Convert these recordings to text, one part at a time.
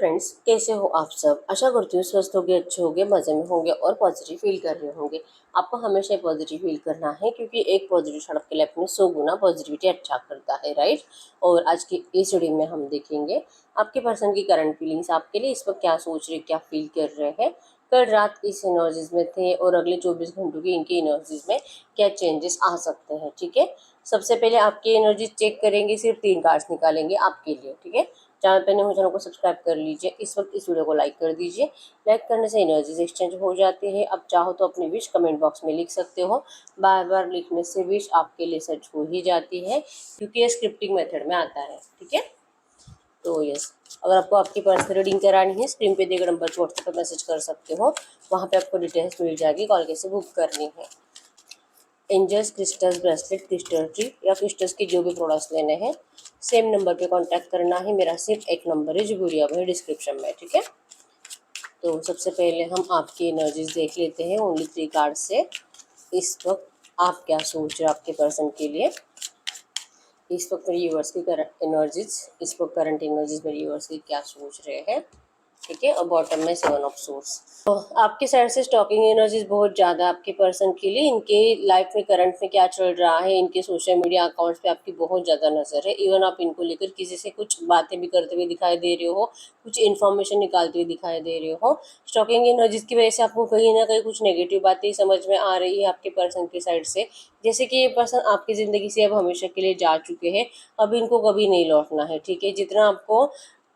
Friends, कैसे हो आप सब। आशा करती हूँ स्वस्थ होगे, अच्छे होगे, मज़े में होंगे और पॉजिटिव फील कर रहे होंगे। आपको हमेशा पॉजिटिव फील करना है क्योंकि एक पॉजिटिव शॉट आपके लाइफ में 100 गुना पॉजिटिविटी अच्छा करता है, राइट। और आज की इस वीडियो में हम देखेंगे आपके पर्सन की करंट फीलिंग्स, आपके लिए इस वक्त क्या सोच रहे, क्या फील कर रहे हैं, कल रात किस एनर्जीज में थे और अगले 24 घंटों की इनकी एनर्जीज में क्या चेंजेस आ सकते हैं। ठीक है, सबसे पहले आपकी एनर्जी चेक करेंगे, सिर्फ 3 कार्ड्स निकालेंगे आपके लिए। ठीक है, चैनल पर नए हो चैनल को सब्सक्राइब कर लीजिए। इस वक्त इस वीडियो को लाइक कर दीजिए। लाइक करने से एनर्जीज एक्सचेंज हो जाती है। अब चाहो तो अपनी विश कमेंट बॉक्स में लिख सकते हो। बार बार लिखने से विश आपके लिए सच हो ही जाती है क्योंकि ये स्क्रिप्टिंग मेथड में आता है। ठीक है, तो यस, अगर आपको आपकी पर्सनल रीडिंग करानी है, स्क्रीन पे दिए गए नंबर पर व्हाट्सएप पर मैसेज कर सकते हो। वहाँ पे आपको डिटेल्स मिल जाएगी, कॉल कैसे बुक करनी है। Angels crystals bracelet, crystal tree या क्रिस्टल्स के जो भी प्रोडक्ट्स लेने हैं, सेम नंबर पे कांटेक्ट करना है। मेरा सिर्फ एक नंबर है जो वीडियो में डिस्क्रिप्शन में। ठीक है, तो सबसे पहले हम आपकी एनर्जीज देख लेते हैं ओनली 3 कार्ड से। इस वक्त आप क्या सोच रहे हो आपके पर्सन के लिए। इस वक्त मेरी व्यूअर्स की करंट एनर्जीज, इस वक्त करंट एनर्जीज मेरी व्यूअर्स की क्या सोच रहे हैं। ठीक है, और बॉटम में 7 ऑफ सोर्स। तो आपके साइड से स्टॉकिंग एनर्जीज बहुत ज़्यादा आपके पर्सन के लिए। इनके लाइफ में करंट में क्या चल रहा है, इनके सोशल मीडिया अकाउंट्स पे आपकी बहुत ज़्यादा नज़र है। इवन आप इनको लेकर किसी से कुछ बातें भी करते हुए दिखाई दे रहे हो, कुछ इन्फॉर्मेशन निकालते हुए दिखाई दे रहे हो। स्टॉकिंग एनर्जीज की वजह से आपको कहीं ना कहीं कुछ नेगेटिव बातें समझ में आ रही है आपके पर्सन की साइड से। जैसे कि ये पर्सन आपकी ज़िंदगी से अब हमेशा के लिए जा चुके हैं, अब इनको कभी नहीं लौटना है। ठीक है,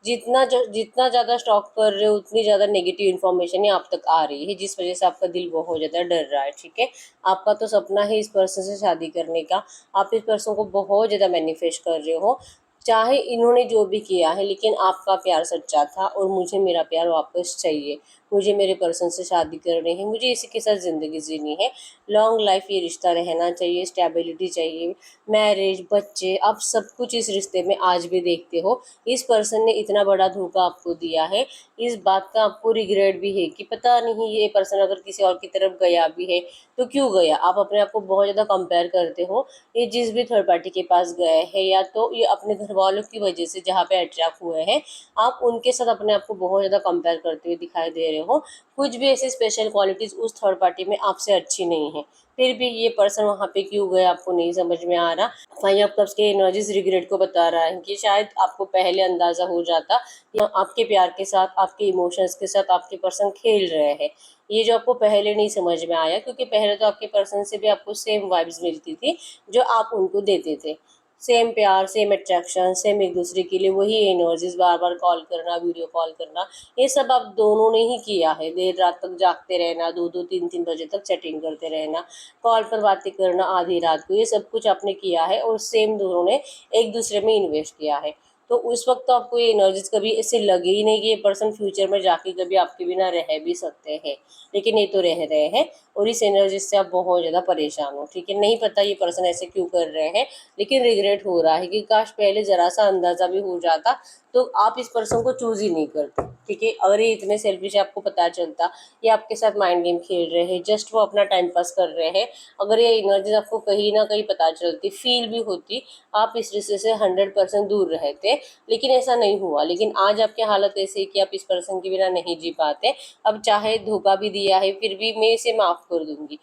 जितना ज़्यादा स्टॉक कर रहे हो उतनी ज़्यादा नेगेटिव इन्फॉर्मेशन ही आप तक आ रही है, जिस वजह से आपका दिल बहुत ज़्यादा डर रहा है। ठीक है, आपका तो सपना है इस पर्सन से शादी करने का। आप इस पर्सन को बहुत ज़्यादा मैनिफेस्ट कर रहे हो, चाहे इन्होंने जो भी किया है, लेकिन आपका प्यार सच्चा था और मुझे मेरा प्यार वापस चाहिए। मुझे मेरे पर्सन से शादी करनी है, मुझे इसी के साथ ज़िंदगी जीनी है। लॉन्ग लाइफ ये रिश्ता रहना चाहिए, स्टेबिलिटी चाहिए, मैरिज, बच्चे, आप सब कुछ इस रिश्ते में आज भी देखते हो। इस पर्सन ने इतना बड़ा धोखा आपको दिया है, इस बात का आपको रिग्रेट भी है कि पता नहीं ये पर्सन अगर किसी और की तरफ गया भी है तो क्यों गया। आप अपने आप को बहुत ज़्यादा कंपेयर करते हो, ये जिस भी थर्ड पार्टी के पास गए हैं या तो ये अपने घर वालों की वजह से जहाँ पे अट्रैक्ट हुए हैं, आप उनके साथ अपने आप को बहुत ज़्यादा कंपेयर करते हुए दिखाई दे रहे हो। कुछ भी ऐसी स्पेशल क्वालिटीज़ उस थर्ड पार्टी में आपसे अच्छी नहीं है, फिर भी ये पर्सन वहाँ पे क्यों गया आपको नहीं समझ में आ रहा। फाइव ऑफ कप्स के एनर्जीज रिग्रेट को बता रहा है कि शायद आपको पहले अंदाजा हो जाता या आपके प्यार के साथ, आपके इमोशंस के साथ आपके पर्सन खेल रहे हैं। ये जो आपको पहले नहीं समझ में आया, क्योंकि पहले तो आपके पर्सन से भी आपको सेम वाइब्स मिलती थी जो आप उनको देते थे। सेम प्यार, सेम अट्रैक्शन, सेम एक दूसरे के लिए वही एनर्जीज, बार बार कॉल करना, वीडियो कॉल करना, ये सब आप दोनों ने ही किया है। देर रात तक जागते रहना, 2-2, 3-3 बजे तक चैटिंग करते रहना, कॉल पर बातें करना आधी रात को, ये सब कुछ आपने किया है और सेम दोनों ने एक दूसरे में इन्वेस्ट किया है। तो उस वक्त तो आपको ये एनर्जीज कभी ऐसे लगे ही नहीं कि ये पर्सन फ्यूचर में जाके कभी आपके बिना रह भी सकते हैं, लेकिन ये तो रह रहे हैं और इस एनर्जी से आप बहुत ज़्यादा परेशान हो। ठीक है, नहीं पता ये पर्सन ऐसे क्यों कर रहे हैं, लेकिन रिग्रेट हो रहा है कि काश पहले ज़रा सा अंदाज़ा भी हो जाता तो आप इस पर्सन को चूज़ ही नहीं करते। ठीक है, अगर ये इतने सेल्फिश है आपको पता चलता, ये आपके साथ माइंड गेम खेल रहे हैं, जस्ट वो अपना टाइम पास कर रहे हैं, अगर ये एनर्जीज आपको कहीं ना कहीं पता चलती, फील भी होती, आप इस रिश्ते से 100% दूर रहते। लेकिन ऐसा नहीं हुआ, लेकिन आज आपकी हालत ऐसी है कि आप इस पर्सन के बिना नहीं जी पाते। अब चाहे धोखा भी दिया है फिर भी मैं इसे माफ़ कर दूंगी,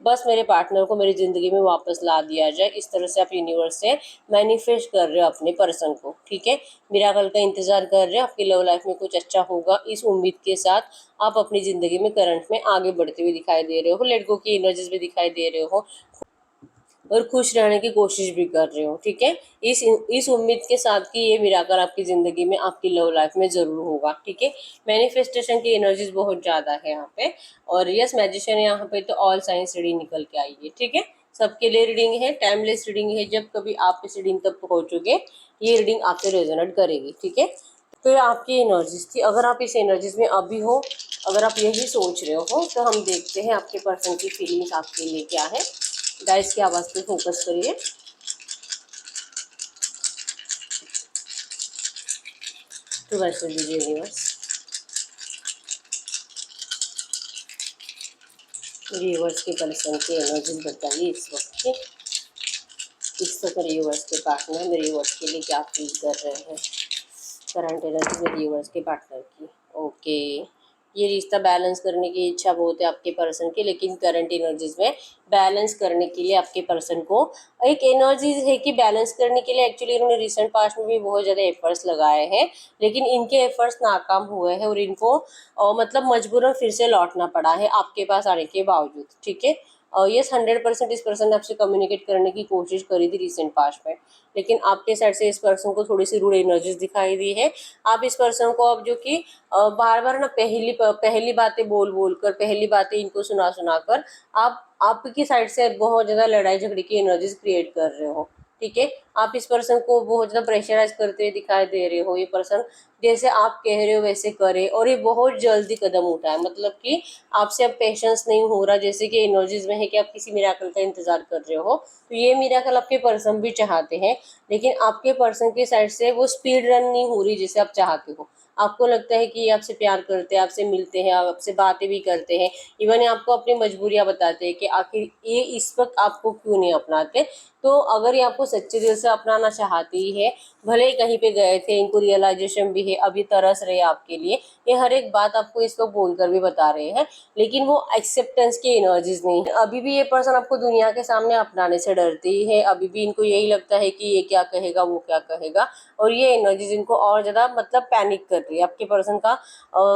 बस मेरे पार्टनर को मेरी ज़िंदगी में वापस ला दिया जाए। इस तरह से आप यूनिवर्स से मैनिफेस्ट कर रहे हो अपने पर्सन को। ठीक है, मिराकल का इंतज़ार कर रहे हो, आपकी लव लाइफ में कुछ अच्छा होगा, इस उम्मीद के साथ आप अपनी ज़िंदगी में करंट में आगे बढ़ते हुए दिखाई दे रहे हो। लेट गो की एनर्जीज भी दिखाई दे रहे हो और खुश रहने की कोशिश भी कर रहे हो। ठीक है, इस उम्मीद के साथ कि ये मिराकल आपकी ज़िंदगी में, आपकी लव लाइफ में ज़रूर होगा। ठीक है, मैनिफेस्टेशन की एनर्जीज बहुत ज़्यादा है यहाँ पे। और यस, मैजिशियन यहाँ पे तो ऑल साइंस रीडिंग निकल के आई है। ठीक है, सबके लिए रीडिंग है, टाइमलेस रीडिंग है। जब कभी आप इस रीडिंग तक पहुँचोगे ये रीडिंग आपसे रेजोनेट करेगी। ठीक है, तो ये आपकी एनर्जीज थी। अगर आप इस एनर्जीज में अभी हो, अगर आप यही सोच रहे हो, तो हम देखते हैं आपके पर्सन की फीलिंग्स आपके लिए क्या है। गाइस की आवाज़ पे फोकस करिए। तो वैसे दीजिए यूनिवर्स, यूनिवर्स के पर्सन की एनर्जी बताइए इस वक्त के, इस वक्त यूनिवर्स के पार्टनर मेरे यूनिवर्स के लिए क्या फील कर रहे हैं। करंट एनर्जी में यूनिवर्स के पार्टनर की। ओके, ये रिश्ता बैलेंस करने की इच्छा बहुत है आपके पर्सन की, लेकिन करंट एनर्जीज में बैलेंस करने के लिए आपके पर्सन को एक एनर्जी है कि बैलेंस करने के लिए एक्चुअली इन्होंने रिसेंट पास्ट में भी बहुत ज़्यादा एफर्ट्स लगाए हैं, लेकिन इनके एफर्ट्स नाकाम हुए हैं और इनको मतलब मजबूरन फिर से लौटना पड़ा है आपके पास आने के बावजूद। ठीक है, यस 100% इस पर्सन ने आपसे कम्युनिकेट करने की कोशिश करी थी रिसेंट पास्ट में, लेकिन आपके साइड से इस पर्सन को थोड़ी सी रूड एनर्जीज दिखाई दी है। आप इस पर्सन को अब जो कि बार बार ना पहली बातें बोल बोल कर, पहली बातें इनको सुना सुना कर आप आपकी साइड से बहुत ज़्यादा लड़ाई झगड़े की एनर्जीज क्रिएट कर रहे हो। ठीक है, आप इस पर्सन को बहुत ज़्यादा प्रेशराइज करते हुए दिखाई दे रहे हो। ये पर्सन जैसे आप कह रहे हो वैसे करे, और ये बहुत जल्दी कदम उठाए, मतलब कि आपसे अब पेशेंस नहीं हो रहा, जैसे कि एनर्जीज में है कि आप किसी मिराकल का इंतजार कर रहे हो। तो ये मिराकल आपके पर्सन भी चाहते हैं, लेकिन आपके पर्सन की साइड से वो स्पीड रन नहीं हो रही जैसे आप चाहते हो। आपको लगता है कि ये आपसे प्यार करते हैं, आपसे मिलते हैं, आपसे बातें भी करते हैं, इवन आपको अपनी मजबूरियां बताते हैं कि आखिर ये इस वक्त आपको क्यों नहीं अपनाते। तो अगर ये आपको सच्चे दिल से अपनाना चाहते ही है, भले ही कहीं पे गए थे, इनको रियलाइजेशन भी है, अभी तरस रहे आपके लिए, ये हर एक बात आपको इस वक्त बोलकर भी बता रहे हैं, लेकिन वो एक्सेप्टेंस की एनर्जीज नहीं है। अभी भी ये पर्सन आपको दुनिया के सामने अपनाने से डरते ही है, अभी भी इनको यही लगता है कि ये क्या कहेगा, वो क्या कहेगा, और ये एनर्जीज इनको और ज़्यादा मतलब पैनिक कर रही है। आपके पर्सन का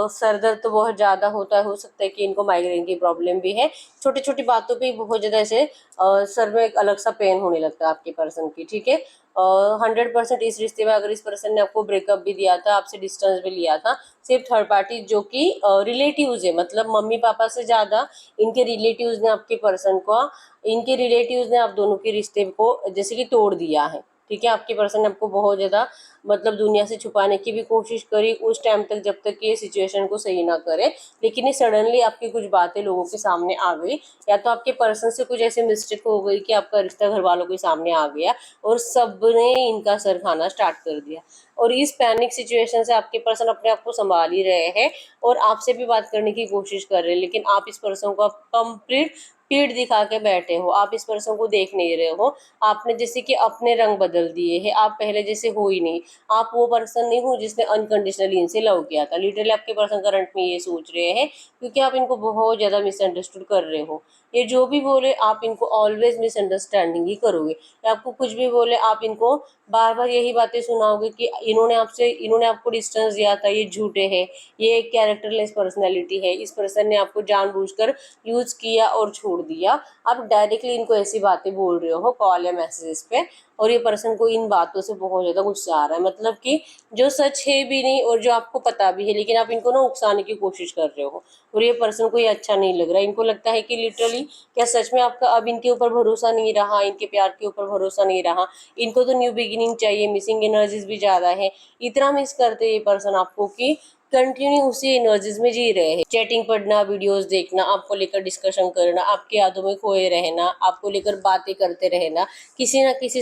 सर दर्द तो बहुत ज़्यादा होता है, हो सकता है कि इनको माइग्रेन की प्रॉब्लम भी है, छोटी छोटी बातों पे बहुत ज़्यादा ऐसे सर में एक अलग सा पेन होने लगता है आपके पर्सन की। ठीक है, 100% इस रिश्ते में अगर इस पर्सन ने आपको ब्रेकअप भी दिया था, आपसे डिस्टेंस भी लिया था, सिर्फ थर्ड पार्टी जो कि रिलेटिव्स है, मतलब मम्मी पापा से ज़्यादा इनके रिलेटिव्स ने आपके पर्सन को, इनके रिलेटिव्स ने आप दोनों के रिश्ते को जैसे कि तोड़ दिया है। ठीक है, आपके पर्सन ने आपको बहुत ज़्यादा मतलब दुनिया से छुपाने की भी कोशिश करी उस टाइम तक, जब तक ये सिचुएशन को सही ना करे, लेकिन ये सडनली आपकी कुछ बातें लोगों के सामने आ गई, या तो आपके पर्सन से कुछ ऐसे मिस्टेक हो गई कि आपका रिश्ता घर वालों के सामने आ गया और सबने इनका सर खाना स्टार्ट कर दिया। और इस पैनिक सिचुएशन से आपके पर्सन अपने आप को संभाल ही रहे हैं और आपसे भी बात करने की कोशिश कर रहे हैं, लेकिन आप इस पर्सन को कंप्लीट पीठ दिखा के बैठे हो, आप इस पर्सन को देख नहीं रहे हो। आपने जैसे कि अपने रंग बदल दिए हैं, आप पहले जैसे हो ही नहीं। आप वो पर्सन नहीं हो जिसने अनकंडीशनली इनसे लव किया था। लिटरली आपके पर्सन करंट में ये सोच रहे हैं, क्योंकि आप इनको बहुत ज़्यादा मिसअंडरस्टूड कर रहे हो। ये जो भी बोले आप इनको ऑलवेज मिसअंडरस्टैंडिंग ही करोगे, या आपको कुछ भी बोले आप इनको बार बार यही बातें सुनाओगे कि इन्होंने आपको डिस्टेंस दिया था, ये झूठे हैं, ये एक कैरेक्टरलेस पर्सनैलिटी है, इस पर्सन ने आपको जानबूझकर यूज किया और छोड़ दिया। आप डायरेक्टली इनको ऐसी बातें बोल रहे हो कॉल या मैसेजेस पे, और ये पर्सन को इन बातों से बहुत ज़्यादा गुस्सा आ रहा है, मतलब कि जो सच है भी नहीं और जो आपको पता भी है, लेकिन आप इनको ना उकसाने की कोशिश कर रहे हो, और ये पर्सन को ये अच्छा नहीं लग रहा। इनको लगता है कि लिटरली क्या सच में आपका अब इनके ऊपर भरोसा नहीं रहा, इनके प्यार के ऊपर भरोसा नहीं रहा, इनको तो न्यू बिगिनिंग चाहिए, मिसिंग एनर्जीज भी ज़्यादा है, इतना मिस करते हैं ये पर्सन आपको कि कंटिन्यू उसी एनर्जीज में जी रहे हैं। चैटिंग पढ़ना, वीडियोस देखना, आपको लेकर डिस्कशन करना, आपकी यादों में खोए रहना, आपको लेकर बातें करते रहना, किसी ना किसी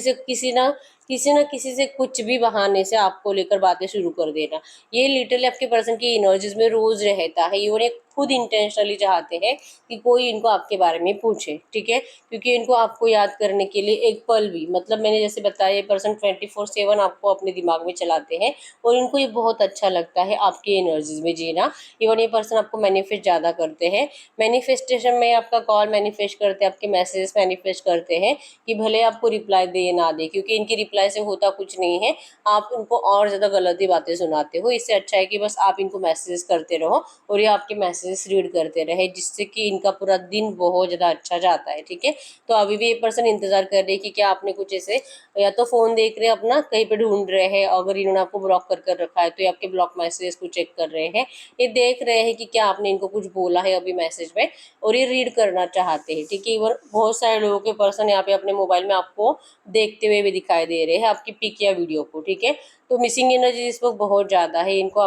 से कुछ भी बहाने से आपको लेकर बातें शुरू कर देना, ये लिटरली आपके पर्सन की एनर्जीज में रोज रहता है। ये खुद इंटेंशनली चाहते हैं कि कोई इनको आपके बारे में पूछे। ठीक है, क्योंकि इनको आपको याद करने के लिए एक पल भी, मतलब मैंने जैसे बताया, ये पर्सन 24/7 आपको अपने दिमाग में चलाते हैं, और इनको ये बहुत अच्छा लगता है आपकी एनर्जीज में जीना। इवन ये पर्सन आपको मैनिफेस्ट ज़्यादा करते हैं, मैनिफेस्टेशन में आपका कॉल मैनिफेस्ट करते हैं, आपके मैसेजेस मैनिफेस्ट करते हैं, कि भले आपको रिप्लाई दे ना दे, क्योंकि इनकी रिप्लाई से होता कुछ नहीं है, आप उनको और ज़्यादा गलत ही बातें सुनाते हो। इससे अच्छा है कि बस आप इनको मैसेजेस करते रहो और ये आपके मैसेजेस रीड करते रहे, जिससे कि इनका पूरा दिन बहुत ज़्यादा अच्छा जाता है। ठीक है, तो अभी भी ये पर्सन इंतजार कर रहे हैं कि क्या आपने कुछ ऐसे, या तो फ़ोन देख रहे हैं अपना, कहीं पे ढूंढ रहे हैं, अगर इन्होंने आपको ब्लॉक कर रखा है तो ये आपके ब्लॉक मैसेजेस को चेक कर रहे हैं, ये देख रहे हैं कि क्या आपने इनको कुछ बोला है अभी मैसेज में, और ये रीड करना चाहते हैं। ठीक है, इवन बहुत सारे लोगों के पर्सन यहाँ पे अपने मोबाइल में आपको देखते हुए भी दिखाई दे रहे हैं, आपकी पिक या वीडियो को। ठीक है, तो मिसिंग एनर्जी इस वक्त बहुत ज़्यादा है, इनको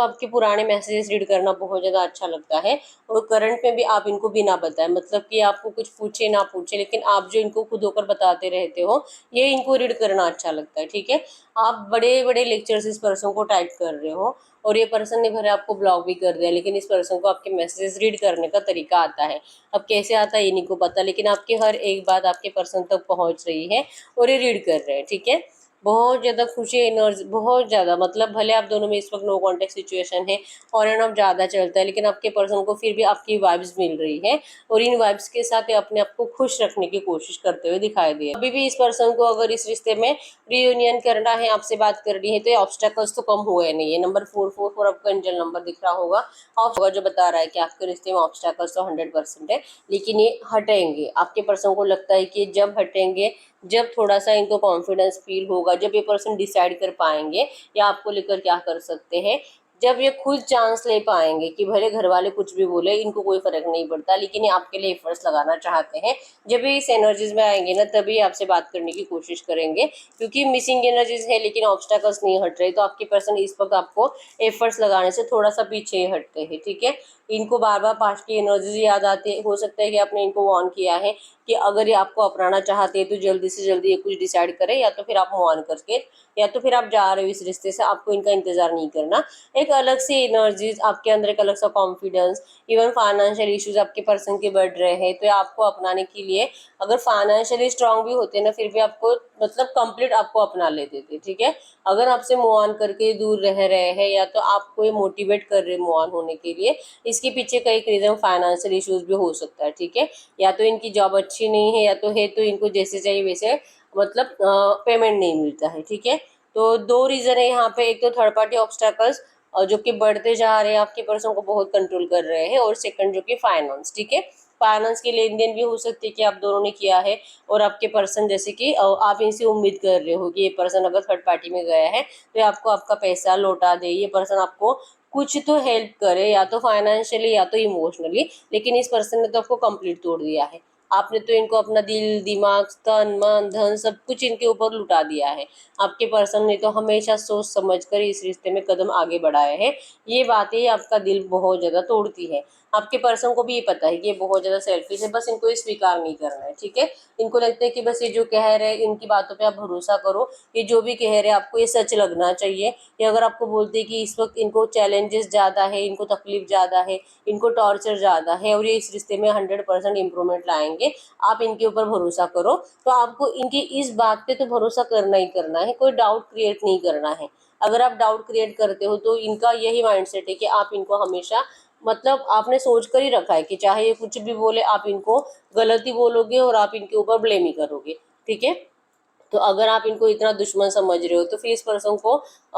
आपके पुराने मैसेजेस रीड करना बहुत ज़्यादा अच्छा लगता है, और करंट में भी आप इनको बिना बताए, मतलब कि आपको कुछ पूछे ना पूछे, लेकिन आप जो इनको खुद होकर बताते रहते हो, ये इनको रीड करना अच्छा लगता है। ठीक है, आप बड़े बड़े लेक्चर्स इस पर्सन को टाइप कर रहे हो, और ये पर्सन ने भले आपको ब्लॉक भी कर दिया, लेकिन इस पर्सन को आपके मैसेजेस रीड करने का तरीका आता है। अब कैसे आता है ये नहीं को पता, लेकिन आपकी हर एक बात आपके पर्सन तक पहुंच रही है और ये रीड कर रहे हैं। ठीक है, बहुत ज़्यादा खुशी एनर्जी, बहुत ज़्यादा, मतलब भले आप दोनों में इस वक्त नो कांटेक्ट सिचुएशन है, ऑन एंड ऑफ ज़्यादा चलता है, लेकिन आपके पर्सन को फिर भी आपकी वाइब्स मिल रही है और इन वाइब्स के साथ ये अपने आप को खुश रखने की कोशिश करते हुए दिखाई दे। अभी भी इस पर्सन को अगर इस रिश्ते में रियूनियन करना है, आपसे बात करनी है, तो ये ऑब्स्टेकल्स तो कम हुए नहीं है। नंबर 444 आपका एंजल नंबर दिख रहा होगा, और जो बता रहा है कि आपके रिश्ते में ऑब्स्टेकल्स तो 100% है, लेकिन ये हटेंगे। आपके पर्सन को लगता है कि जब हटेंगे, जब थोड़ा सा इनको कॉन्फिडेंस फील होगा, जब ये पर्सन डिसाइड कर पाएंगे या आपको लेकर क्या कर सकते हैं, जब ये खुद चांस ले पाएंगे कि भले घर वाले कुछ भी बोले, इनको कोई फर्क नहीं पड़ता, लेकिन ये आपके लिए एफर्ट्स लगाना चाहते हैं, जब ये इस एनर्जीज में आएंगे ना, तभी आपसे बात करने की कोशिश करेंगे, क्योंकि मिसिंग एनर्जीज है लेकिन ऑब्स्टेकल्स नहीं हट रहे, तो आपके पर्सन इस वक्त आपको एफर्ट्स लगाने से थोड़ा सा पीछे ही हटते हैं। ठीक है, इनको बार बार पास्ट की एनर्जीज याद आती है। हो सकता है कि आपने इनको वार्न किया है कि अगर ये आपको अपनाना चाहते हैं तो जल्दी से जल्दी ये कुछ डिसाइड करें, या तो फिर आप मूव ऑन करके, या तो फिर आप जा रहे हो इस रिश्ते से, आपको इनका इंतजार नहीं करना। एक अलग सी एनर्जीज आपके अंदर, एक अलग सा कॉन्फिडेंस, इवन फाइनेंशियल इश्यूज आपके पर्सन के बढ़ रहे हैं, तो आपको अपनाने के लिए, अगर फाइनेंशियली स्ट्रांग भी होते ना, फिर भी आपको मतलब कंप्लीट आपको अपना लेते थे। ठीक है, अगर आपसे मूव ऑन करके दूर रह रहे हैं, या तो आपको ये मोटिवेट कर रहे मूव ऑन होने के लिए, इसके पीछे कई रीजन फाइनेंशियल इश्यूज भी हो सकता है। ठीक है, या तो इनकी जॉब अच्छी नहीं है, या तो है तो इनको जैसे चाहिए वैसे मतलब पेमेंट नहीं मिलता है। ठीक है, तो दो रीजन है यहाँ पे, एक तो थर्ड पार्टी ऑब्स्टेकल्स जो कि बढ़ते जा रहे हैं, आपके पर्सन को बहुत कंट्रोल कर रहे हैं, और सेकंड जो कि फाइनेंस। ठीक है, फाइनेंस की लेन देन भी हो सकती है कि आप दोनों ने किया है, और आपके पर्सन जैसे कि आप इनसे उम्मीद कर रहे हो कि ये पर्सन अगर थर्ड पार्टी में गया है तो ये आपको आपका पैसा लौटा दे, ये पर्सन आपको कुछ तो हेल्प करे, या तो फाइनेंशियली या तो इमोशनली, लेकिन इस पर्सन ने तो आपको कंप्लीट तोड़ दिया है। आपने तो इनको अपना दिल, दिमाग, तन, मन, धन सब कुछ इनके ऊपर लुटा दिया है। आपके पर्सन ने तो हमेशा सोच समझ कर इस रिश्ते में कदम आगे बढ़ाए हैं। ये बातें आपका दिल बहुत ज़्यादा तोड़ती है। आपके पर्सन को भी ये पता है कि ये बहुत ज़्यादा सेल्फिश है, बस इनको ये स्वीकार नहीं करना है। ठीक है, इनको लगता है कि बस ये जो कह रहे हैं इनकी बातों पे आप भरोसा करो, ये जो भी कह रहे हैं आपको ये सच लगना चाहिए। ये अगर आपको बोलते हैं कि इस वक्त इनको चैलेंजेस ज़्यादा है, इनको तकलीफ ज़्यादा है, इनको टॉर्चर ज़्यादा है, और ये इस रिश्ते में 100% इम्प्रूवमेंट लाएंगे, आप इनके ऊपर भरोसा करो, तो आपको इनकी इस बात पे तो भरोसा करना ही करना है, कोई डाउट क्रिएट नहीं करना है। अगर आप डाउट क्रिएट करते हो तो इनका यही माइंडसेट है कि आप इनको हमेशा मतलब आपने सोच कर ही रखा है कि चाहे ये कुछ भी बोले, आप इनको गलत ही बोलोगे और आप इनके ऊपर ब्लेम ही करोगे। ठीक है, तो अगर आप इनको इतना दुश्मन समझ रहे हो तो फिर इस पर्सन को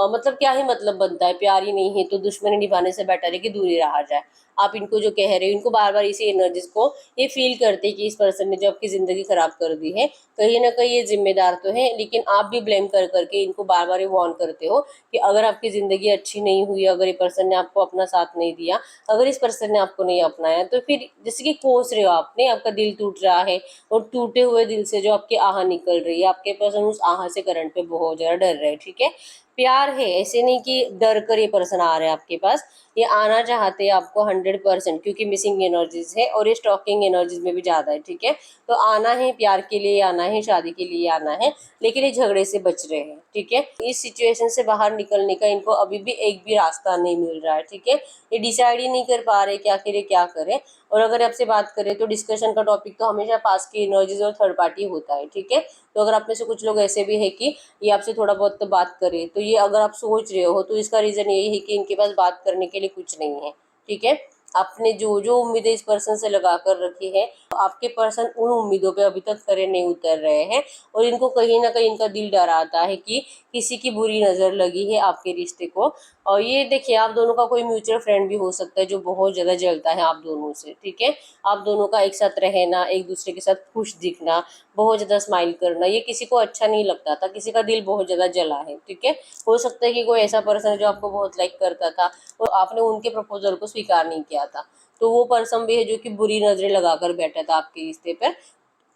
मतलब क्या ही मतलब बनता है। प्यार ही नहीं है तो दुश्मनी निभाने से बेटर है कि दूर ही रहा जाए। आप इनको जो कह रहे हो, इनको बार बार इसी एनर्जीज को ये फील करते हैं कि इस पर्सन ने जो आपकी ज़िंदगी ख़राब कर दी है, कहीं ना कहीं ये जिम्मेदार तो है, लेकिन आप भी ब्लेम कर करके इनको बार बार ये वार्न करते हो कि अगर आपकी ज़िंदगी अच्छी नहीं हुई, अगर ये पर्सन ने आपको अपना साथ नहीं दिया, अगर इस पर्सन ने आपको नहीं अपनाया, तो फिर जैसे कि कोस रहे हो आपने, आपका दिल टूट रहा है, और टूटे हुए दिल से जो आपकी आह निकल रही है, आपके पर्सन उस आह से करंट पे बहुत ज़्यादा डर रहे हैं। ठीक है, प्यार है, ऐसे नहीं कि डर कर ये पर्सन आ रहे हैं आपके पास, ये आना चाहते हैं आपको 100%, क्योंकि मिसिंग एनर्जीज है और ये स्टॉकिंग एनर्जीज में भी ज़्यादा है। ठीक है, तो आना है, प्यार के लिए आना है, शादी के लिए आना है, लेकिन ये झगड़े से बच रहे हैं। ठीक है, इस सिचुएशन से बाहर निकलने का इनको अभी भी एक भी रास्ता नहीं मिल रहा है। ठीक है, ये डिसाइड ही नहीं कर पा रहे कि आखिर ये क्या करें। और अगर आपसे बात करें तो डिस्कशन का टॉपिक तो हमेशा पास की एनर्जीज और थर्ड पार्टी होता है। ठीक है, तो अगर आप में से कुछ लोग ऐसे भी है कि ये आपसे थोड़ा बहुत तो बात करे, तो ये अगर आप सोच रहे हो तो इसका रीज़न यही है कि इनके पास बात करने के लिए कुछ नहीं है। ठीक है, आपने जो जो उम्मीदें इस पर्सन से लगा कर रखी है, तो आपके पर्सन उन उम्मीदों पे अभी तक खरे नहीं उतर रहे हैं, और इनको कहीं ना कहीं इनका दिल डराता है कि किसी की बुरी नज़र लगी है आपके रिश्ते को। और ये देखिए, आप दोनों का कोई म्यूचुअल फ्रेंड भी हो सकता है जो बहुत ज़्यादा जलता है आप दोनों से। ठीक है, आप दोनों का एक साथ रहना, एक दूसरे के साथ खुश दिखना, बहुत ज़्यादा स्माइल करना, ये किसी को अच्छा नहीं लगता था, किसी का दिल बहुत ज़्यादा जला है। ठीक है, हो सकता है कि कोई ऐसा पर्सन है जो आपको बहुत लाइक करता था और आपने उनके प्रपोजल को स्वीकार नहीं किया था, तो वो पर्सन भी है जो कि बुरी नज़रें लगाकर बैठा था आपके रिश्ते पर।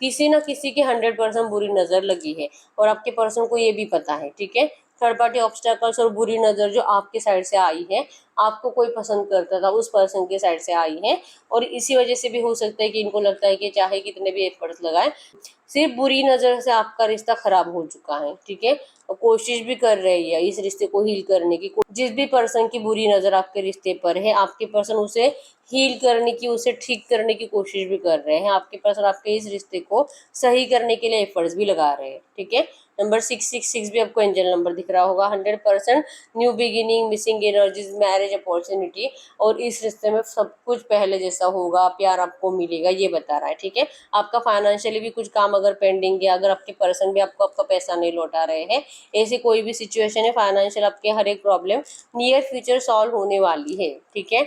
किसी न किसी की 100% बुरी नज़र लगी है, और आपके पर्सन को ये भी पता है। ठीक है, थर्ड पार्टी ऑब्स्टेकल्स और बुरी नज़र जो आपके साइड से आई है, आपको कोई पसंद करता था उस पर्सन के साइड से आई है, और इसी वजह से भी हो सकता है कि इनको लगता है कि चाहे कितने भी एफर्ट्स लगाए, सिर्फ बुरी नज़र से आपका रिश्ता खराब हो चुका है। ठीक है, और कोशिश भी कर रही है इस रिश्ते को हील करने की। जिस भी पर्सन की बुरी नज़र आपके रिश्ते पर है, आपके पर्सन उसे हील करने की, उसे ठीक करने की कोशिश भी कर रहे हैं। आपके पर्सन आपके इस रिश्ते को सही करने के लिए एफर्ट्स भी लगा रहे हैं। ठीक है, नंबर 666 भी आपको एंजल नंबर दिख रहा होगा। 100% new beginning, missing energies, marriage opportunity, और इस रिश्ते में सब कुछ पहले जैसा होगा, प्यार आपको मिलेगा, ये बता रहा है। ठीक है, आपका फाइनेंशियली भी कुछ काम अगर पेंडिंग है, अगर आपके पर्सन भी आपको आपका पैसा नहीं लौटा रहे हैं, ऐसी कोई भी सिचुएशन है, फाइनेंशियल आपके हर एक प्रॉब्लम नियर फ्यूचर सॉल्व होने वाली है। ठीक है,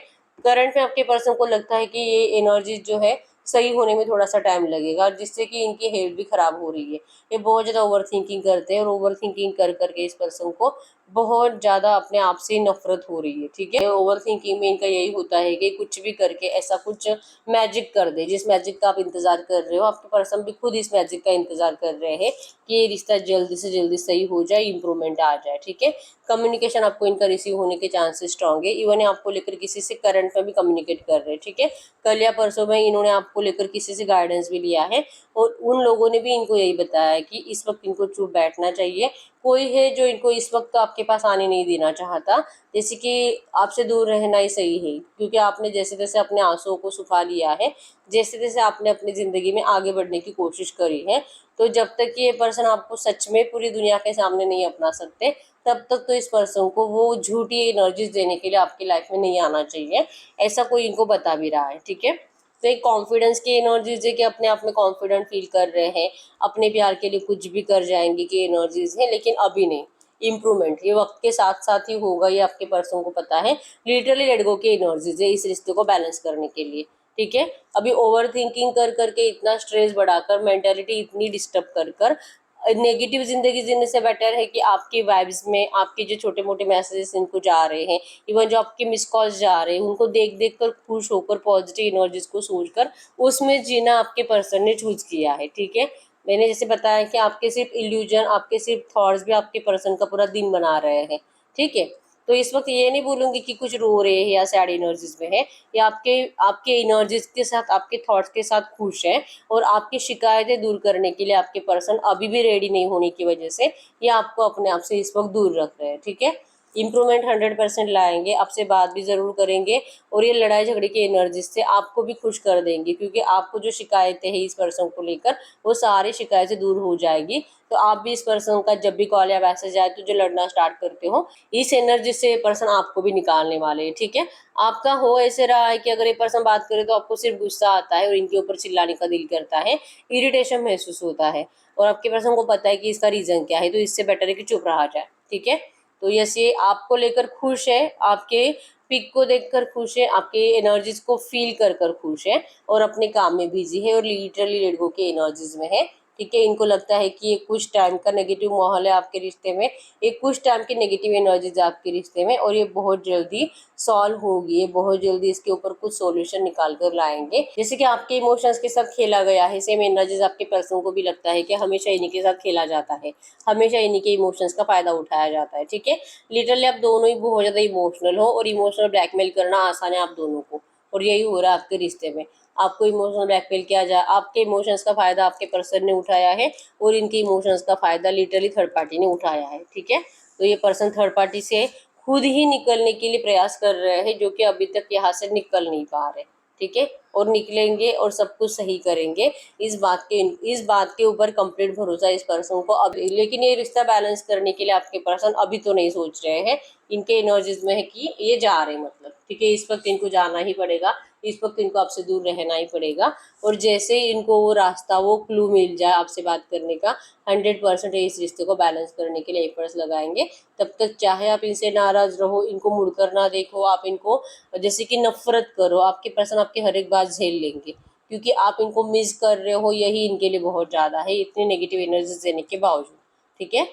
करंट में आपके पर्सन को लगता है कि ये एनर्जी जो है सही होने में थोड़ा सा टाइम लगेगा, जिससे कि इनकी हेल्थ भी खराब हो रही है। ये बहुत ज़्यादा ओवर थिंकिंग करते हैं, और ओवर थिंकिंग कर करके इस पर्सन को बहुत ज़्यादा अपने आप से नफरत हो रही है। ठीक है, ओवर थिंकिंग में इनका यही होता है कि कुछ भी करके ऐसा कुछ मैजिक कर दे, जिस मैजिक का आप इंतजार कर रहे हो, आपके पर्सन भी खुद इस मैजिक का इंतजार कर रहे हैं कि ये रिश्ता जल्दी से जल्दी सही हो जाए, इंप्रूवमेंट आ जाए। ठीक है, कम्युनिकेशन आपको इनका रिसीव होने के चांसेस स्ट्रांग है। इवन आपको लेकर किसी से करंट में भी कम्युनिकेट कर रहे हैं। ठीक है, कल या परसों में इन्होंने आपको लेकर किसी से गाइडेंस भी लिया है, और उन लोगों ने भी इनको यही बताया है कि इस वक्त इनको चुप बैठना चाहिए। कोई है जो इनको इस वक्त आपके पास आने नहीं देना चाहता, जैसे कि आपसे दूर रहना ही सही है, क्योंकि आपने जैसे तैसे अपने आंसुओं को सुखा लिया है, जैसे तैसे आपने अपनी ज़िंदगी में आगे बढ़ने की कोशिश करी है। तो जब तक कि ये पर्सन आपको सच में पूरी दुनिया के सामने नहीं अपना सकते, तब तक तो इस पर्सन को वो झूठी एनर्जीज देने के लिए आपकी लाइफ में नहीं आना चाहिए, ऐसा कोई इनको बता भी रहा है। ठीक है, तो एक कॉन्फिडेंस की एनर्जीज है कि अपने आप में कॉन्फिडेंट फील कर रहे हैं, अपने प्यार के लिए कुछ भी कर जाएंगे की एनर्जीज है, लेकिन अभी नहीं। इम्प्रूवमेंट ये वक्त के साथ साथ ही होगा, ये आपके पर्सन को पता है। लिटरली लेट गो की एनर्जीज है इस रिश्ते को बैलेंस करने के लिए। ठीक है, अभी ओवर थिंकिंग कर करके इतना स्ट्रेस बढ़ाकर, मेंटेलिटी इतनी डिस्टर्ब कर कर नेगेटिव जिंदगी जीने से बेटर है कि आपकी वाइब्स में आपके जो छोटे मोटे मैसेजेस इनको जा रहे हैं, इवन जो आपके मिस कॉल्स जा रहे हैं, उनको देख देख कर खुश होकर पॉजिटिव एनर्जीज को सोचकर उसमें जीना आपके पर्सन ने चूज किया है। ठीक है, मैंने जैसे बताया कि आपके सिर्फ इल्यूजन, आपके सिर्फ थॉट्स भी आपके पर्सन का पूरा दिन बना रहे हैं। ठीक है, तो इस वक्त ये नहीं बोलूंगी कि कुछ रो रहे हैं या सैड एनर्जीज में है, या आपके आपके एनर्जीज के साथ, आपके थॉट्स के साथ खुश है, और आपकी शिकायतें दूर करने के लिए आपके पर्सन अभी भी रेडी नहीं होने की वजह से ये आपको अपने आप से इस वक्त दूर रख रहे हैं। ठीक है, इम्प्रूवमेंट 100% लाएंगे, आपसे बात भी ज़रूर करेंगे, और ये लड़ाई झगड़े की एनर्जी से आपको भी खुश कर देंगे, क्योंकि आपको जो शिकायतें हैं इस पर्सन को लेकर, वो सारी शिकायतें दूर हो जाएगी। तो आप भी इस पर्सन का जब भी कॉल या मैसेज आए तो जो लड़ना स्टार्ट करते हो, इस एनर्जी से ये पर्सन आपको भी निकालने वाले हैं। ठीक है, आपका हो ऐसे रहा है कि अगर ये पर्सन बात करे तो आपको सिर्फ गुस्सा आता है और इनके ऊपर चिल्लाने का दिल करता है, इरिटेशन महसूस होता है, और आपके पर्सन को पता है कि इसका रीज़न क्या है, तो इससे बेटर है कि चुप रहा जाए। ठीक है, तो यस, ये आपको लेकर खुश है, आपके पिक को देखकर खुश है, आपके एनर्जीज को फील कर कर खुश है, और अपने काम में बिजी है, और लिटरली लेट गो के एनर्जीज में है। ठीक है, इनको लगता है कि ये कुछ टाइम का नेगेटिव माहौल है आपके रिश्ते में, ये कुछ टाइम की नेगेटिव एनर्जीज आपके रिश्ते में, और ये बहुत जल्दी सॉल्व होगी, ये बहुत जल्दी इसके ऊपर कुछ सॉल्यूशन निकाल कर लाएंगे। जैसे कि आपके इमोशंस के साथ खेला गया है, सेम एनर्जीज आपके पर्सन को भी लगता है कि हमेशा इन्हीं के साथ खेला जाता है, हमेशा इन्हीं के इमोशंस का फायदा उठाया जाता है। ठीक है, लिटरली आप दोनों ही बहुत ज़्यादा इमोशनल हो, और इमोशनल ब्लैकमेल करना आसान है आप दोनों को, और यही हो रहा है आपके रिश्ते में। आपको इमोशनल ब्लैकमेल किया जाए, आपके इमोशंस का फायदा आपके पर्सन ने उठाया है, और इनके इमोशंस का फायदा लिटरली थर्ड पार्टी ने उठाया है। ठीक है, तो ये पर्सन थर्ड पार्टी से खुद ही निकलने के लिए प्रयास कर रहे हैं, जो कि अभी तक यहाँ से निकल नहीं पा रहे। ठीक है, और निकलेंगे और सब कुछ सही करेंगे, इस बात के ऊपर कंप्लीट भरोसा है इस पर्सन को अभी। लेकिन ये रिश्ता बैलेंस करने के लिए आपके पर्सन अभी तो नहीं सोच रहे हैं, इनके एनर्जीज में है कि ये जा रहे हैं, मतलब ठीक है, इस वक्त इनको जाना ही पड़ेगा, इस वक्त इनको आपसे दूर रहना ही पड़ेगा। और जैसे ही इनको वो रास्ता, वो क्लू मिल जाए आपसे बात करने का, 100% इस रिश्ते को बैलेंस करने के लिए एफर्ट्स लगाएंगे। तब तक चाहे आप इनसे नाराज रहो, इनको मुड़कर ना देखो, आप इनको जैसे कि नफरत करो, आपके पर्सन आपकी हर एक बात झेल लेंगे, क्योंकि आप इनको मिस कर रहे हो, यही इनके लिए बहुत ज़्यादा है, इतनी नेगेटिव एनर्जी देने के बावजूद। ठीक है,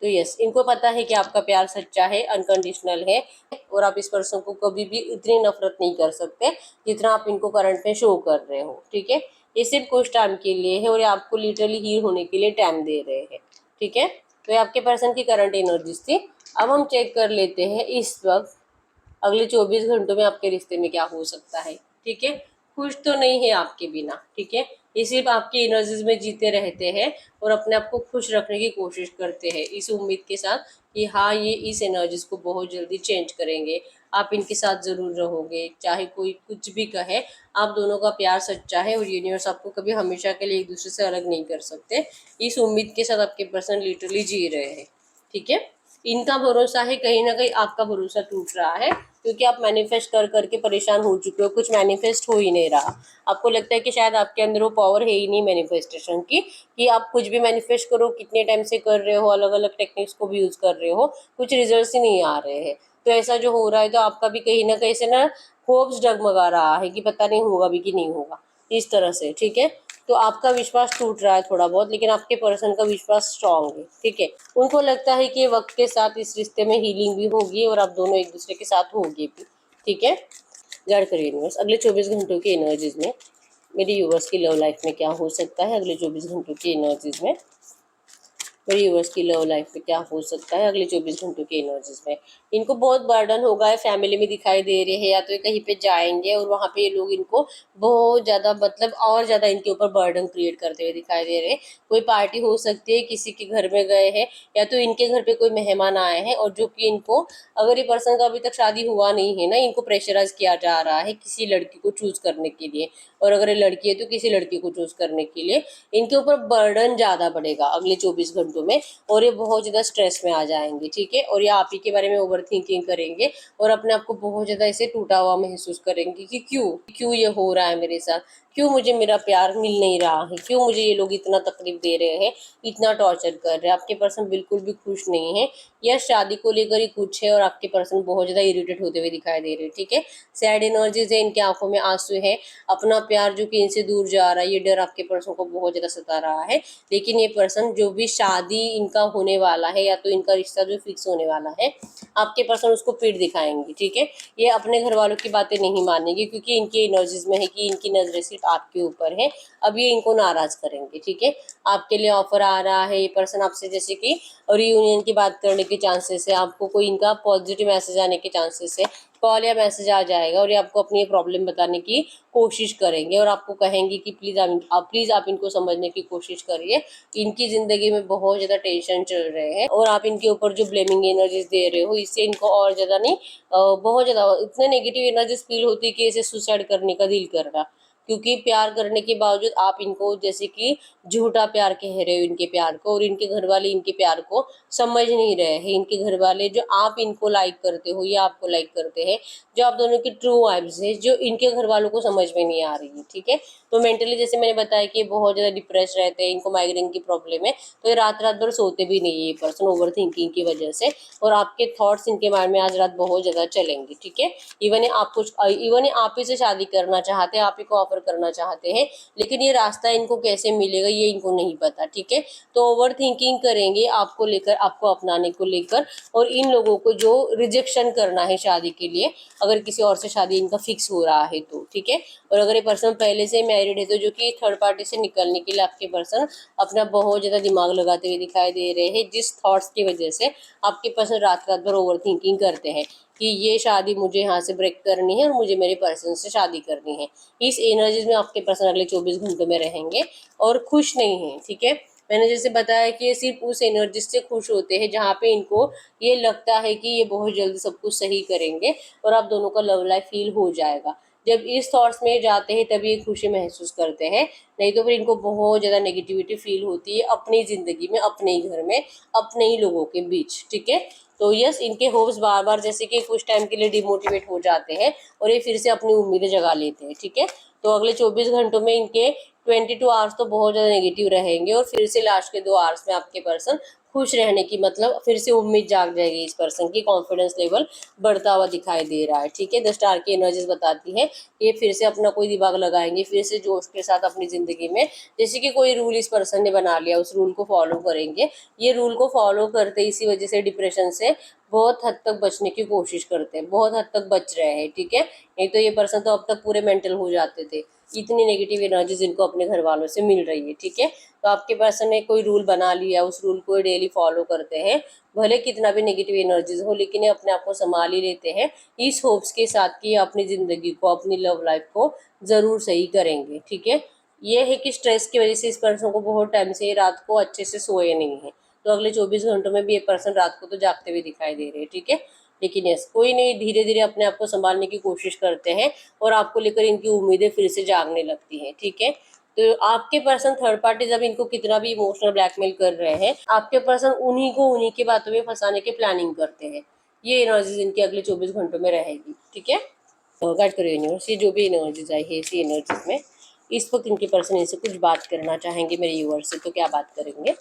तो यस, इनको पता है कि आपका प्यार सच्चा है, अनकंडीशनल है, और आप इस पर्सन को कभी भी इतनी नफरत नहीं कर सकते जितना आप इनको करंट में शो कर रहे हो। ठीक है, ये सिर्फ कुछ टाइम के लिए है, और ये आपको लिटरली हील होने के लिए टाइम दे रहे हैं। ठीक है, तो ये आपके पर्सन की करंट एनर्जीज थी। अब हम चेक कर लेते हैं इस वक्त अगले 24 घंटों में आपके रिश्ते में क्या हो सकता है। ठीक है, खुश तो नहीं है आपके बिना। ठीक है, ये सिर्फ आपकी एनर्जीज में जीते रहते हैं और अपने आप को खुश रखने की कोशिश करते हैं इस उम्मीद के साथ कि हाँ ये इस एनर्जीज को बहुत जल्दी चेंज करेंगे। आप इनके साथ ज़रूर रहोगे, चाहे कोई कुछ भी कहे। आप दोनों का प्यार सच्चा है और यूनिवर्स आपको कभी हमेशा के लिए एक दूसरे से अलग नहीं कर सकते। इस उम्मीद के साथ आपके पर्सन लिटरली जी रहे हैं, ठीक है। इनका भरोसा है, कहीं ना कहीं आपका भरोसा टूट रहा है, क्योंकि आप मैनिफेस्ट कर करके परेशान हो चुके हो, कुछ मैनिफेस्ट हो ही नहीं रहा। आपको लगता है कि शायद आपके अंदर वो पावर है ही नहीं मैनिफेस्टेशन की, कि आप कुछ भी मैनिफेस्ट करो, कितने टाइम से कर रहे हो, अलग अलग टेक्निक्स को भी यूज कर रहे हो, कुछ रिजल्ट ही नहीं आ रहे हैं। तो ऐसा जो हो रहा है, तो आपका भी कहीं ना कहीं से ना होप्स डगमगा रहा है कि पता नहीं होगा भी कि नहीं होगा, इस तरह से, ठीक है। तो आपका विश्वास टूट रहा है थोड़ा बहुत, लेकिन आपके पर्सन का विश्वास स्ट्रांग है, ठीक है। उनको लगता है कि वक्त के साथ इस रिश्ते में हीलिंग भी होगी और आप दोनों एक दूसरे के साथ होगी भी, ठीक है। गाइड करिए यूनिवर्स अगले 24 घंटों की एनर्जीज में मेरी यूवर्स की लव लाइफ में क्या हो सकता है। अगले 24 घंटों की एनर्जीज में मेरे यूवर्स की लव लाइफ में क्या हो सकता है अगले 24 घंटों की एनर्जीज में। इनको बहुत बर्डन होगा है, फैमिली में दिखाई दे रहे हैं, या तो ये कहीं पे जाएंगे और वहाँ पे ये लोग इनको बहुत ज़्यादा मतलब और ज़्यादा इनके ऊपर बर्डन क्रिएट करते हुए दिखाई दे रहे हैं। कोई पार्टी हो सकती है, किसी के घर में गए हैं, या तो इनके घर पे कोई मेहमान आए हैं, और जो कि इनको, अगर ये पर्सन का अभी तक शादी हुआ नहीं है ना, इनको प्रेशराइज किया जा रहा है किसी लड़की को चूज करने के लिए, और अगर ये लड़की है तो किसी लड़की को चूज करने के लिए इनके ऊपर बर्डन ज़्यादा बढ़ेगा अगले 24 घंटों में, और ये बहुत ज़्यादा स्ट्रेस में आ जाएंगे, ठीक है। और ये आप ही के बारे में ओवर थिंकिंग करेंगे और अपने आप को बहुत ज़्यादा ऐसे टूटा हुआ महसूस करेंगे कि क्यों क्यों ये हो रहा है मेरे साथ, क्यों मुझे मेरा प्यार मिल नहीं रहा है, क्यों मुझे ये लोग इतना तकलीफ दे रहे हैं, इतना टॉर्चर कर रहे हैं। आपके पर्सन बिल्कुल भी खुश नहीं है, या शादी को लेकर ही कुछ है, और आपके पर्सन बहुत ज़्यादा इरिटेट होते हुए दिखाई दे रहे हैं, ठीक है। सैड एनर्जीज है, इनकी आंखों में आंसू है, अपना प्यार जो कि इनसे दूर जा रहा है, ये डर आपके पर्सन को बहुत ज़्यादा सता रहा है। लेकिन ये पर्सन, जो भी शादी इनका होने वाला है, या तो इनका रिश्ता जो फिक्स होने वाला है, आपके पर्सन उसको पीठ दिखाएंगे, ठीक है। ये अपने घर वालों की बातें नहीं मानेंगे, क्योंकि इनकी एनर्जीज में है कि इनकी नजरें सिर्फ आपके ऊपर है। अब ये इनको नाराज करेंगे, ठीक है। आपके लिए ऑफर आ रहा है, ये पर्सन आपसे जैसे कि रीयूनियन की बात करने के चांसेस है, आपको कोई इनका पॉजिटिव मैसेज आने के चांसेस है, कॉल या मैसेज आ जाएगा, और ये आपको अपनी प्रॉब्लम बताने की कोशिश करेंगे, और आपको कहेंगे कि प्लीज आप इनको समझने की कोशिश करिए। इनकी जिंदगी में बहुत ज्यादा टेंशन चल रहे हैं, और आप इनके ऊपर जो ब्लेमिंग एनर्जीज दे रहे हो, इससे इनको और ज्यादा नहीं, बहुत ज्यादा इतने नेगेटिव एनर्जीज फील होती है कि इसे सुसाइड करने का दिल कर रहा, क्योंकि प्यार करने के बावजूद आप इनको जैसे कि झूठा प्यार कह रहे हो इनके प्यार को, और इनके घर वाले इनके प्यार को समझ नहीं रहे हैं। इनके घर वाले, जो आप इनको लाइक करते हो या आपको लाइक करते हैं, जो आप दोनों की ट्रू वाइब्स है, जो इनके घर वालों को समझ में नहीं आ रही है, ठीक है। तो मेंटली जैसे मैंने बताया कि बहुत ज्यादा डिप्रेस रहते हैं, इनको माइग्रेन की प्रॉब्लम है, तो ये रात रात भर सोते भी नहीं है ये पर्सन, ओवर थिंकिंग की वजह से, और आपके थॉट्स इनके माइंड में आज रात बहुत ज्यादा चलेंगे, ठीक है। इवन आप ही से शादी करना चाहते हैं, आप ही को ऑफर करना चाहते हैं, लेकिन ये रास्ता इनको कैसे मिलेगा ये इनको नहीं पता, ठीक है। तो ओवर थिंकिंग करेंगे आपको लेकर, आपको अपनाने को लेकर, और इन लोगों को जो रिजेक्शन करना है शादी के लिए, अगर किसी और से शादी इनका फिक्स हो रहा है तो, ठीक है। और अगर ये पर्सन पहले से मैरिड है, तो जो कि थर्ड पार्टी से निकलने के लिए आपके पर्सन अपना बहुत ज्यादा दिमाग लगाते हुए दिखाई दे रहे हैं, जिस थॉट्स की वजह से आपके पर्सन रात रात भर ओवर थिंकिंग करते हैं कि ये शादी मुझे यहाँ से ब्रेक करनी है और मुझे मेरे पर्सन से शादी करनी है। इस एनर्जीज में आपके पर्सन अगले 24 घंटों में रहेंगे और खुश नहीं है, ठीक है। मैंने जैसे बताया कि ये सिर्फ उस एनर्जी से खुश होते हैं जहाँ पे इनको ये लगता है कि ये बहुत जल्दी सब कुछ सही करेंगे और आप दोनों का लव लाइफ फील हो जाएगा। जब इस थॉट्स में जाते हैं तभी ये खुशी महसूस करते हैं, नहीं तो फिर इनको बहुत ज़्यादा नेगेटिविटी फील होती है अपनी ज़िंदगी में, अपने ही घर में, अपने ही लोगों के बीच, ठीक है। तो यस, इनके होप्स बार बार जैसे कि कुछ टाइम के लिए डिमोटिवेट हो जाते हैं और ये फिर से अपनी उम्मीदें जगा लेते हैं, ठीक है। तो अगले 24 घंटों में इनके 22 आवर्स तो बहुत ज़्यादा नेगेटिव रहेंगे, और फिर से लास्ट के 2 आवर्स में आपके पर्सन खुश रहने की, मतलब फिर से उम्मीद जाग जाएगी इस पर्सन की, कॉन्फिडेंस लेवल बढ़ता हुआ दिखाई दे रहा है, ठीक है। द स्टार की एनर्जीज बताती है ये फिर से अपना कोई दिमाग लगाएंगे, फिर से जोश के साथ अपनी जिंदगी में, जैसे कि कोई रूल इस पर्सन ने बना लिया उस रूल को फॉलो करेंगे। ये रूल को फॉलो करते इसी वजह से डिप्रेशन से बहुत हद तक बचने की कोशिश करते हैं, बहुत हद तक बच रहे हैं, ठीक है। नहीं तो ये पर्सन तो अब तक पूरे मेंटल हो जाते थे, इतनी नेगेटिव एनर्जी जिनको अपने घर वालों से मिल रही है, ठीक है। तो आपके पर्सन ने कोई रूल बना लिया, उस रूल को डेली फॉलो करते हैं, भले कितना भी नेगेटिव एनर्जीज हो, लेकिन ये अपने आप को संभाल ही लेते हैं इस होप्स के साथ कि अपनी जिंदगी को, अपनी लव लाइफ को जरूर सही करेंगे, ठीक है। ये है कि स्ट्रेस की वजह से इस पर्सन को बहुत टाइम से रात को अच्छे से सोए नहीं है, तो अगले 24 घंटों में भी ये पर्सन रात को तो जागते हुए दिखाई दे रहे हैं, ठीक है। लेकिन यस, कोई नहीं, धीरे धीरे अपने आप को संभालने की कोशिश करते हैं और आपको लेकर इनकी उम्मीदें फिर से जागने लगती हैं, ठीक है। तो आपके पर्सन थर्ड पार्टी जब इनको कितना भी इमोशनल ब्लैकमेल कर रहे हैं, आपके पर्सन उन्हीं को उन्हीं की बातों में फंसाने की प्लानिंग करते हैं। ये एनर्जीज इनकी अगले 24 घंटों में रहेगी, ठीक है। गाइड करो यूनिवर्स, ये जो भी एनर्जीज आई है इसी एनर्जीज में इस वक्त इनके पर्सन इनसे कुछ बात करना चाहेंगे मेरे यूवर्स से, तो क्या बात करेंगे।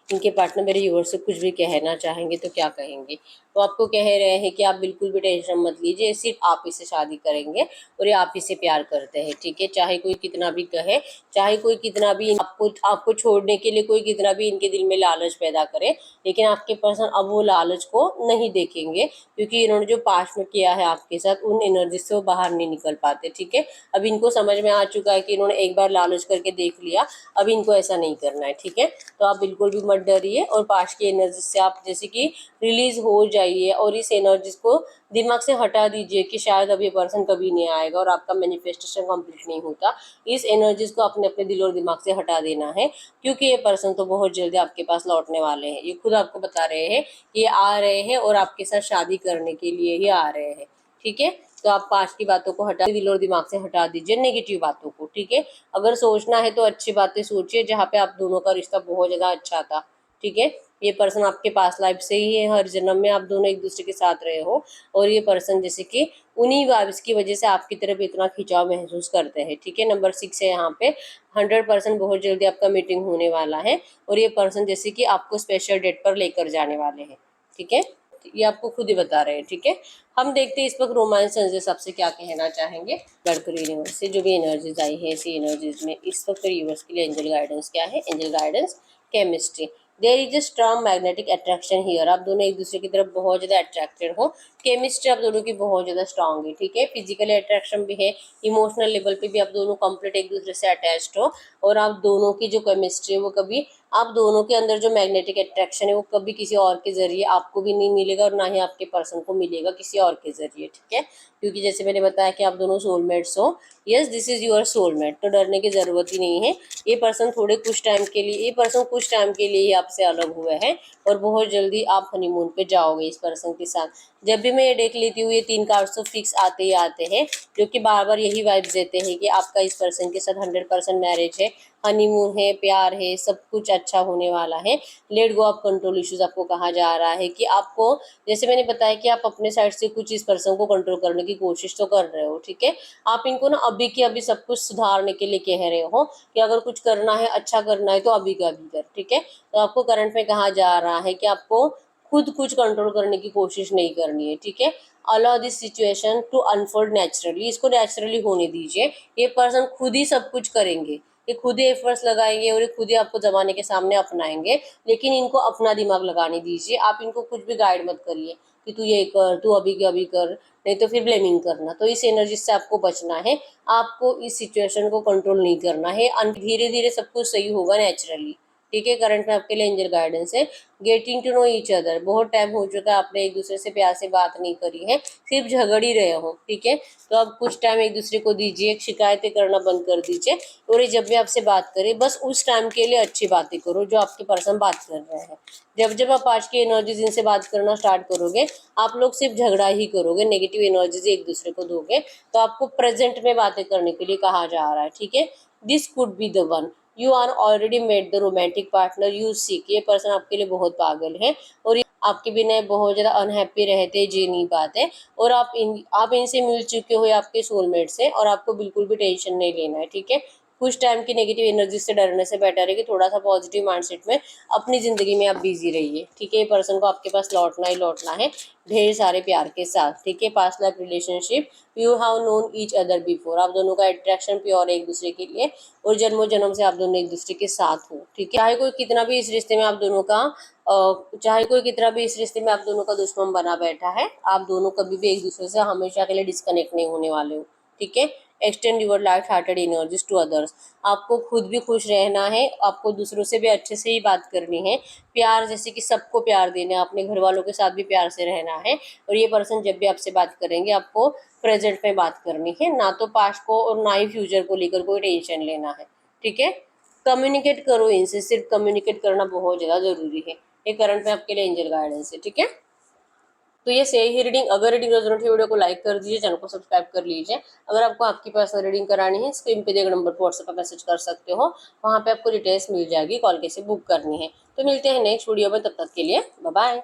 इनके पार्टनर मेरे व्यूअर्स से कुछ भी कहना चाहेंगे तो क्या कहेंगे। तो आपको कह रहे हैं कि आप बिल्कुल भी टेंशन मत लीजिए, सिर्फ आप ही से शादी करेंगे और ये आप ही से प्यार करते हैं, ठीक है। चाहे कोई कितना भी कहे, चाहे कोई कितना भी आपको छोड़ने के लिए कोई कितना भी इनके दिल में लालच पैदा करे, लेकिन आपके पर्सन अब वो लालच को नहीं देखेंगे, क्योंकि इन्होंने जो पास्ट में किया है आपके साथ उन एनर्जी से वो बाहर नहीं निकल पाते, ठीक है। अब इनको समझ में आ चुका है कि इन्होंने एक बार लालच करके देख लिया, अब इनको ऐसा नहीं करना है, ठीक है। तो आप बिल्कुल भी मत डरिए और पास्ट की एनर्जी से आप जैसे कि रिलीज हो जाइए और इस एनर्जीज को दिमाग से हटा दीजिए कि शायद अब ये पर्सन कभी नहीं आएगा और आपका मैनिफेस्टेशन कंप्लीट नहीं होता। इस एनर्जीज को अपने अपने दिल और दिमाग से हटा देना है, क्योंकि ये पर्सन तो बहुत जल्दी आपके पास लौटने वाले हैं। ये खुद आपको बता रहे हैं कि ये आ रहे हैं और आपके साथ शादी करने के लिए ही आ रहे हैं, ठीक है। तो आप पास्ट की बातों को हटा, दिल और दिमाग से हटा दीजिए नेगेटिव बातों को, ठीक है। अगर सोचना है तो अच्छी बातें सोचिए, जहाँ पे आप दोनों का रिश्ता बहुत ज़्यादा अच्छा था, ठीक है। ये पर्सन आपके पास लाइफ से ही है, हर जन्म में आप दोनों एक दूसरे के साथ रहे हो और ये पर्सन जैसे कि उन्हीं वाइब्स की वजह से आपकी तरफ इतना खिंचाव महसूस करते हैं, ठीक है। नंबर 6 है यहाँ पे, 100% बहुत जल्दी आपका मीटिंग होने वाला है और ये पर्सन जैसे कि आपको स्पेशल डेट पर लेकर जाने वाले हैं, ठीक है। ये आपको खुद ही बता रहे हैं, ठीक है। हम देखते हैं इस वक्त रोमांस संजय सबसे क्या कहना चाहेंगे। मर्करी यूनिवर्स से जो भी एनर्जीज आई है इसी एनर्जीज में इस वक्त यूनिवर्स के लिए एंजल गाइडेंस क्या है। Angel guidance chemistry, there is a strong magnetic attraction here. आप दोनों एक दूसरे की तरफ बहुत ज़्यादा अट्रैक्टेड हो, केमिस्ट्री आप दोनों की बहुत ज़्यादा स्ट्रांग है, ठीक है। फिजिकली अट्रैक्शन भी है, इमोशनल लेवल पे भी आप दोनों कंप्लीट एक दूसरे से अटैच्ड हो और आप दोनों की जो केमिस्ट्री है वो कभी, आप दोनों के अंदर जो मैग्नेटिक अट्रैक्शन है वो कभी किसी और के जरिए आपको भी नहीं मिलेगा और ना ही आपके पर्सन को मिलेगा किसी और के जरिए, ठीक है। क्योंकि जैसे मैंने बताया कि आप दोनों सोलमेट्स हो, yes this is your soulmate, तो डरने की जरूरत ही नहीं है। ये पर्सन थोड़े कुछ टाइम के लिए, ये पर्सन कुछ टाइम के लिए ही आपसे अलग हुए हैं और बहुत जल्दी आप हनीमून पे जाओगे इस पर्सन के साथ। जब भी मैं ये देख लेती हूँ ये 3 कार्ड्स तो फिक्स आते ही आते हैं, जो कि बार बार यही वाइब्स देते हैं कि आपका इस पर्सन के साथ 100% मैरिज है, हनीमून है, प्यार है, सब कुछ अच्छा होने वाला है। Let go of control issues आपको कहा जा रहा है कि आपको, जैसे मैंने बताया कि आप अपने साइड से कुछ इस पर्सन को कंट्रोल करने की कोशिश तो कर रहे हो, ठीक है। आप इनको ना अभी के अभी सब कुछ सुधारने के लिए कह रहे हो कि अगर कुछ करना है, अच्छा करना है तो अभी का अभी कर, ठीक है। तो आपको करंट में कहा जा रहा है कि आपको खुद कुछ कंट्रोल करने की कोशिश नहीं करनी है, ठीक है। Allow this situation to unfold naturally, इसको नेचुरली होने दीजिए। ये पर्सन खुद ही सब कुछ करेंगे, ये खुद ही एफर्ट्स लगाएंगे और ये खुद ही आपको जमाने के सामने अपनाएंगे, लेकिन इनको अपना दिमाग लगाने दीजिए। आप इनको कुछ भी गाइड मत करिए कि तू ये कर, तू अभी के अभी कर, नहीं तो फिर ब्लेमिंग करना। तो इस एनर्जी से आपको बचना है, आपको इस सिचुएशन को कंट्रोल नहीं करना है। धीरे धीरे सब कुछ सही होगा नेचुरली, ठीक है। करंट में आपके लिए एंजल गाइडेंस है getting to know each other. बहुत टाइम हो चुका है आपने एक दूसरे से प्यार से बात नहीं करी है, सिर्फ झगड़ ही रहे हो, ठीक है। तो अब कुछ टाइम एक दूसरे को दीजिए, शिकायतें करना बंद कर दीजिए और ये जब भी आपसे बात करे बस उस टाइम के लिए अच्छी बातें करो जो आपके पर्सन बात कर रहे हैं। जब जब आप आज की एनर्जीज इनसे बात करना स्टार्ट करोगे आप लोग सिर्फ झगड़ा ही करोगे, नेगेटिव एनर्जीज एक दूसरे को दोगे। तो आपको प्रेजेंट में बातें करने के लिए कहा जा रहा है, ठीक है। This could be the one, you are already met the romantic partner you seek. ये पर्सन आपके लिए बहुत पागल है और ये आपके बिना बहुत ज़्यादा अनहैप्पी रहते, जी नहीं पाते और आप इनसे मिल चुके हो आपके सोलमेट से और आपको बिल्कुल भी टेंशन नहीं लेना है, ठीक है। कुछ टाइम की नेगेटिव एनर्जी से डरने से बेटर है कि थोड़ा सा पॉजिटिव माइंडसेट में अपनी ज़िंदगी में आप बिजी रहिए, ठीक है। ये पर्सन को आपके पास लौटना ही लौटना है ढेर सारे प्यार के साथ, ठीक है। Past life relationship, you have known each other before. आप दोनों का अट्रैक्शन प्योर है एक दूसरे के लिए और जन्मों जन्म से आप दोनों एक दूसरे के साथ हो, ठीक है। चाहे कोई कितना भी इस रिश्ते में आप दोनों का चाहे कोई कितना भी इस रिश्ते में आप दोनों का दुश्मन बना बैठा है, आप दोनों कभी भी एक दूसरे से हमेशा के लिए डिस्कनेक्ट नहीं होने वाले हो, ठीक है। Extend your light hearted energies to others. आपको खुद भी खुश रहना है, आपको दूसरों से भी अच्छे से ही बात करनी है, प्यार जैसे कि सबको प्यार देना है, अपने घर वालों के साथ भी प्यार से रहना है। और ये पर्सन जब भी आपसे बात करेंगे आपको प्रेजेंट में बात करनी है, ना तो पास्ट को और ना ही फ्यूचर को लेकर कोई टेंशन लेना है। ठीक है, कम्युनिकेट करो इनसे, सिर्फ कम्युनिकेट करना बहुत ज़्यादा ज़रूरी है। ये करंट में आपके लिए एंजल गाइडेंस है। ठीक है, तो ये सही ही रीडिंग। अगर रीडिंग रेजोनेट है वीडियो को लाइक कर दीजिए, चैनल को सब्सक्राइब कर लीजिए। अगर आपको आपकी पर्सनल रीडिंग करानी है, स्क्रीन पे दिए गए नंबर पर व्हाट्सएप पर मैसेज कर सकते हो, वहाँ पे आपको डिटेल्स मिल जाएगी, कॉल कैसे बुक करनी है। तो मिलते हैं नेक्स्ट वीडियो में, तब तक के लिए बाय बाय।